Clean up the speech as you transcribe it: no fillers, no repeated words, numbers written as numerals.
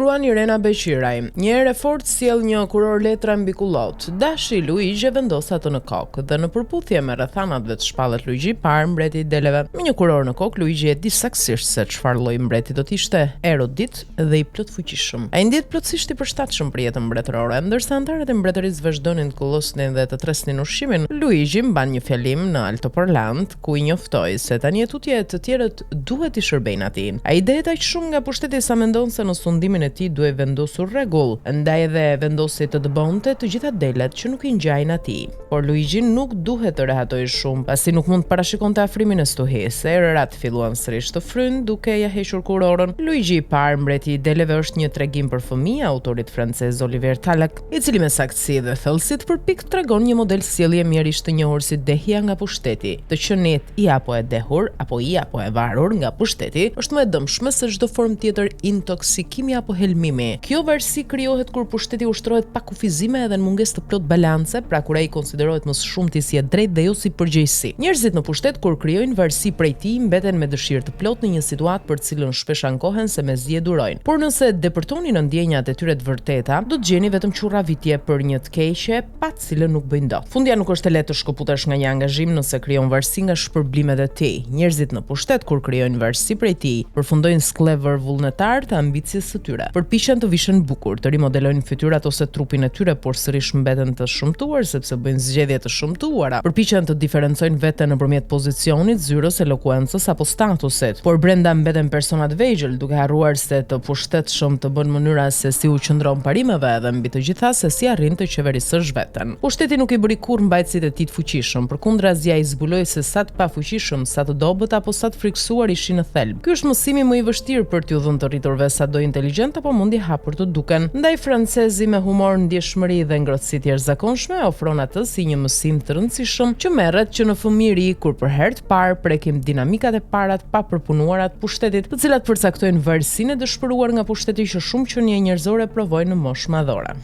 Shkruan Irena Beqiraj. Një herë fort sjell një kuror letra mbi kullot. Dashi Luigi e vendos atë në kokë dhe në përputhje me rrethanat dhe të shpallet Luigi parë mbreti i deleve. Me një kuror në kokë, Luigi e di saktësisht se çfarë lloj mbreti do të ishte, erudit dhe i plot fuqishëm. Ai ndihet plotësisht i përshtatshëm për jetën mbretërore, ndërsa anëtarët e mbretërisë vazhdonin të kullosnin dhe të tresnin ushqimin. Luigi mban një fjalim në altoparlant ku i njoftoi se tani tutje të tjerët duhet i shërbejnë atij. Ai dehet aq shumë nga pushteti sa mendon se në sundimin e tij duhej vendosur rregull, ndaj edhe vendosi të dëbonte të gjitha delet që nuk i ngjajnë atij. Por Luigi nuk duhet të rehatojë shumë, pasi nuk mund të parashikonte afrimin e stuhisë. Erat filluan sërish të frynë duke ja hequr kurorën. Luigi i parë, mbreti i deleve, është një tregim për fëmijë autorit francez Olivier Talac, i cili me saktësi dhe thellësi të përpikt tregon një model sjellje mjerisht të njohur si dehja nga pushteti. Të qenet i apo e dehur apo i apo e varur nga pushteti është më e dëmshme se çdo formë tjetër intoksikimi apo helmimi. Kjo varësi krijohet kur pushteti ushtrohet pa kufizime edhe në mungesë të plot balance, pra kur ai konsiderohet më së shumti si e drejtë dhe jo si përgjegjësi. Njerëzit në pushtet kur krijojnë varësi prej tij mbeten me dëshirë të plot në një situatë për cilën shpesh ankohen se mezi e durojnë. Por nëse depërtoni në ndjenjat e tyre të vërteta, do të gjeni vetëm qurravitje për një të keqe pa të cilën nuk bëjnë dot. Fundja nuk është e lehtë të shkëputesh nga një angazhim nëse krijon varësi nga shpërblimet e tij. Njerëzit në pushtet kur krijojnë varësi prej tij, përfundojnë sklever vullnetar të ambicjes së tyre. Përpiqen të vishën bukur, të rimodelojnë fytyrat ose trupin e tyre, por sërish mbeten të shëmtuar sepse bëjnë zgjedhje të shëmtuara. Përpiqen të diferencojnë veten nëpërmjet pozicionit, zyrës, elokuencës apo statusit, por brenda mbeten persona të vegjël, duke harruar se të pushtetshëm të bën mënyra se si u qëndron parimeve dhe mbi të gjitha se si arrin të qeverisësh veten. Pushteti nuk i bëri kurrë mbajtësit e tij të fuqishëm, përkundrazi ai zbuloi se sa të pafuqishëm, sa të dobët apo sa të friksuar ishin në thelb. Ky është mësimi më i vështirë për t'ju dhënë të rriturve sado inteligjent apo mundi hapur të duken. Ndaj francezi me humor, ndjeshmëri dhe ngrohtësi të jashtëzakonshme ofron atë si një mësim të rëndësishëm që merret që në fëmijëri kur për herë të parë prekim dinamikat e para të papërpunuara të pushtetit, të cilat përcaktojnë varësinë e dëshpëruar nga pushteti që shumë qenie njerëzore provojnë në moshë madhore.